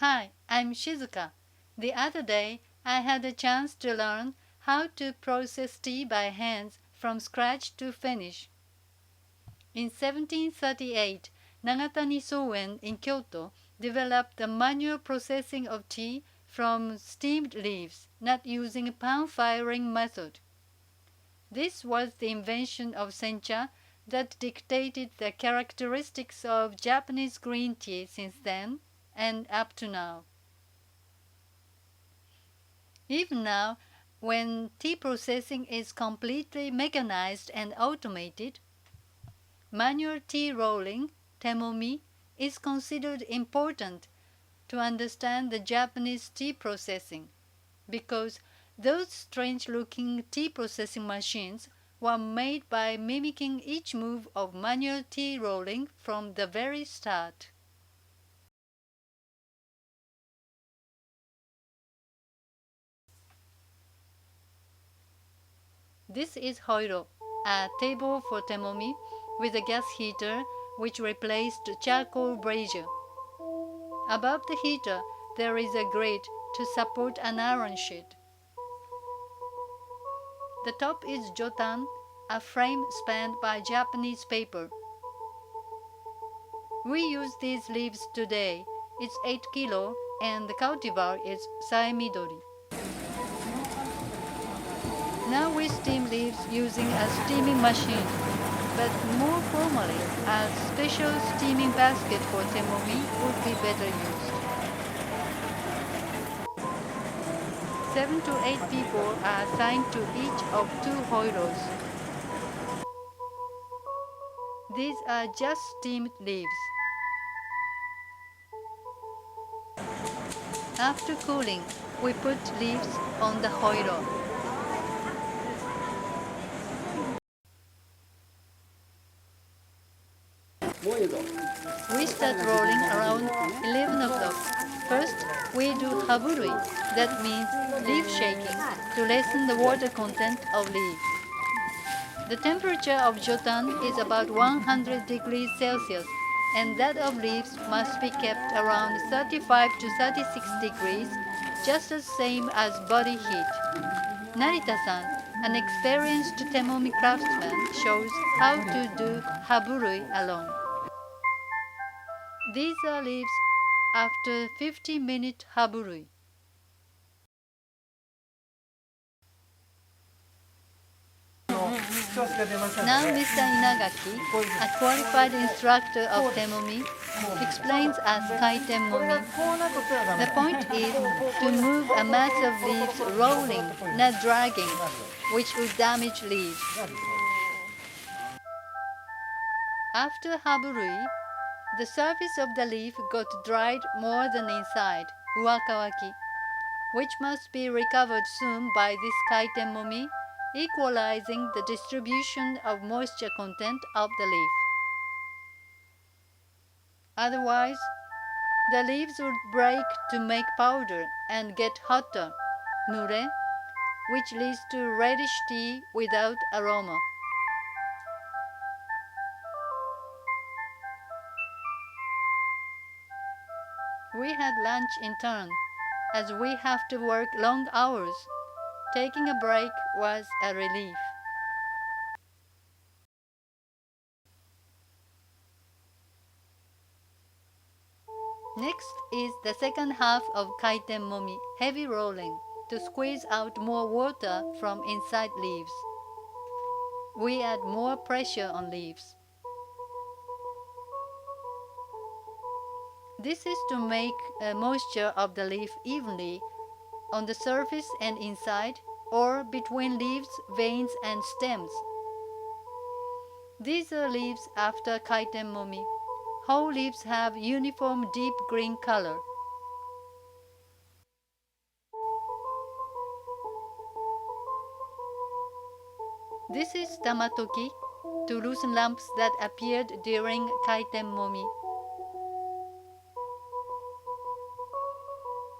Hi, I'm Shizuka. The other day, I had a chance to learn how to process tea by hands from scratch to finish. In 1738, Nagatani Soen in Kyoto developed the manual processing of tea from steamed leaves, not using a pan-firing method. This was the invention of sencha that dictated the characteristics of Japanese green tea since then and up to now. Even now, when tea processing is completely mechanized and automated, manual tea rolling, Temomi, is considered important to understand the Japanese tea processing, because those strange-looking tea processing machines were made by mimicking each move of manual tea rolling from the very start. This is hoiro, a table for Temomi with a gas heater which replaced charcoal brazier. Above the heater, there is a grate to support an iron sheet. The top is jotan, a frame spanned by Japanese paper. We use these leaves today. It's 8 kilo and the cultivar is saemidori. Now we steam leaves using a steaming machine, but more formally, a special steaming basket for Temomi would be better used. 7 to 8 people are assigned to each of 2 hoiros. These are just steamed leaves. After cooling, we put leaves on the hoiro. We start rolling around 11 o'clock. First, we do haburui, that means leaf shaking, to lessen the water content of leaves. The temperature of jotan is about 100 degrees Celsius, and that of leaves must be kept around 35 to 36 degrees, just the same as body heat. Narita-san, an experienced Temomi craftsman, shows how to do haburui alone. These are leaves after 50-minute haburui. Now Mr. Inagaki, a qualified instructor of Temomi, explains as kaiten momi. The point is to move a mass of leaves rolling, not dragging, which would damage leaves. After haburui, the surface of the leaf got dried more than inside, uwakawaki, which must be recovered soon by this kaiten momi, equalizing the distribution of moisture content of the leaf. Otherwise, the leaves would break to make powder and get hotter, mure, which leads to reddish tea without aroma. We had lunch in turn, as we have to work long hours. Taking a break was a relief. Next is the second half of kaiten momi, heavy rolling, to squeeze out more water from inside leaves. We add more pressure on leaves. This is to make moisture of the leaf evenly on the surface and inside, or between leaves, veins, and stems. These are leaves after kaiten momi. Whole leaves have uniform deep green color. This is tamatoki, to loosen lumps that appeared during kaiten momi.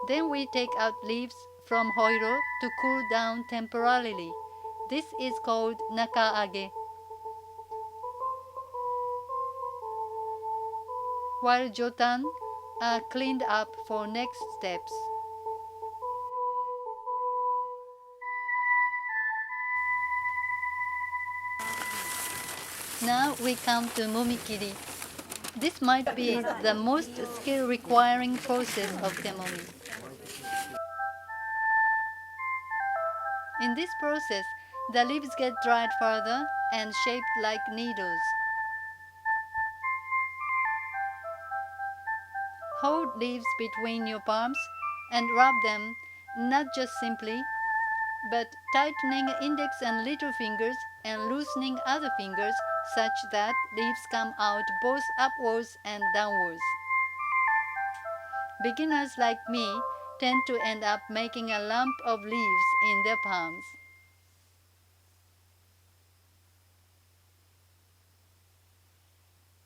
Then we take out leaves from hoiro to cool down temporarily. This is called nakaage. While jotan, are cleaned up for next steps. Now we come to momikiri. This might be the most skill-requiring process of temomi. In this process, the leaves get dried further and shaped like needles. Hold leaves between your palms and rub them, not just simply, but tightening index and little fingers and loosening other fingers such that leaves come out both upwards and downwards. Beginners like me tend to end up making a lump of leaves in their palms.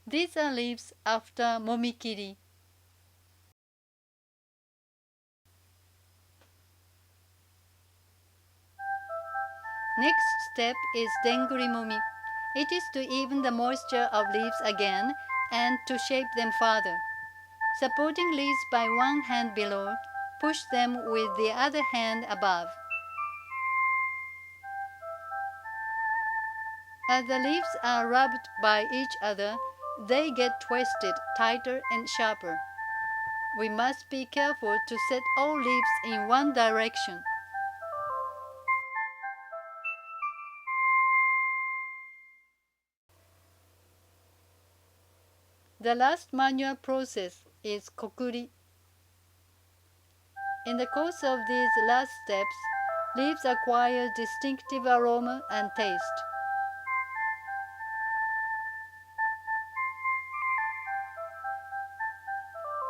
These are leaves after momikiri. Next step is denguri momi. It is to even the moisture of leaves again and to shape them further. Supporting leaves by one hand below, push them with the other hand above. As the leaves are rubbed by each other, they get twisted tighter and sharper. We must be careful to set all leaves in one direction. The last manual process is kokuri. In the course of these last steps, leaves acquire distinctive aroma and taste.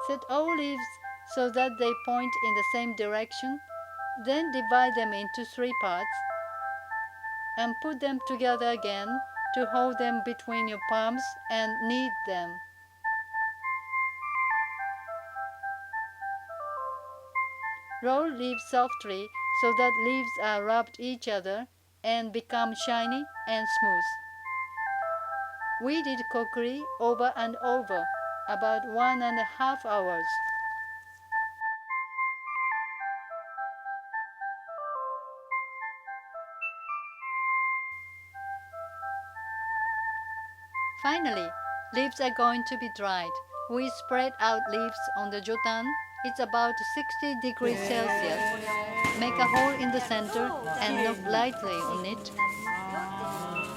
Set all leaves so that they point in the same direction, then divide them into 3 parts and put them together again to hold them between your palms and knead them. Roll leaves softly so that leaves are rubbed each other and become shiny and smooth. We did kokuri over and over, about 1.5 hours. Finally, leaves are going to be dried. We spread out leaves on the jotan. It's about 60 degrees Celsius. Make a hole in the center and knock lightly on it.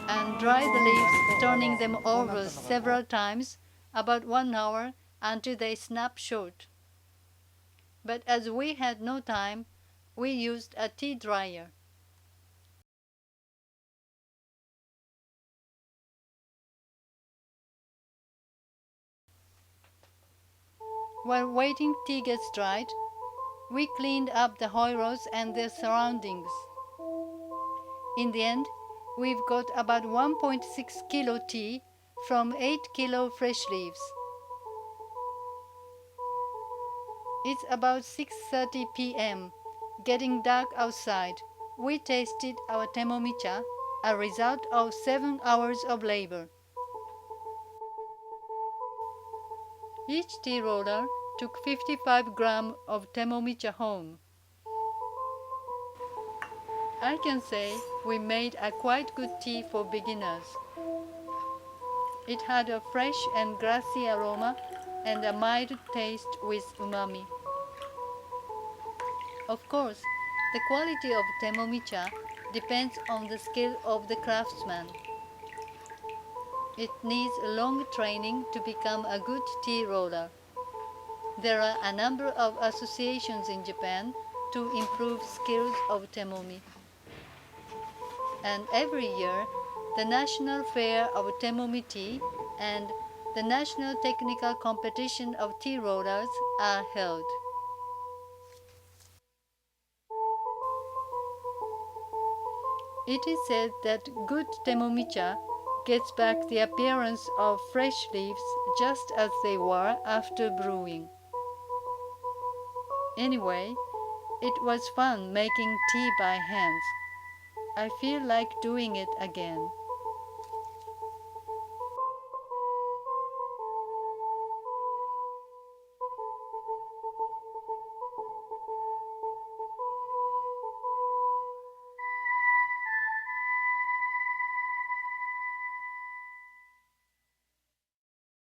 And dry the leaves, turning them over several times, about 1 hour, until they snap short. But as we had no time, we used a tea dryer. While waiting tea gets dried, we cleaned up the hoiros and their surroundings. In the end, we've got about 1.6 kilo tea from 8 kilo fresh leaves. It's about 6:30 p.m., getting dark outside. We tasted our temomi cha, a result of 7 hours of labor. Each tea roller took 55 grams of temomi cha home. I can say we made a quite good tea for beginners. It had a fresh and grassy aroma and a mild taste with umami. Of course, the quality of temomi cha depends on the skill of the craftsman. It needs long training to become a good tea roller. There are a number of associations in Japan to improve skills of temomi. And every year, the National Fair of Temomi Tea and the National Technical Competition of Tea Rollers are held. It is said that good temomi cha gets back the appearance of fresh leaves just as they were after brewing. Anyway, it was fun making tea by hands. I feel like doing it again.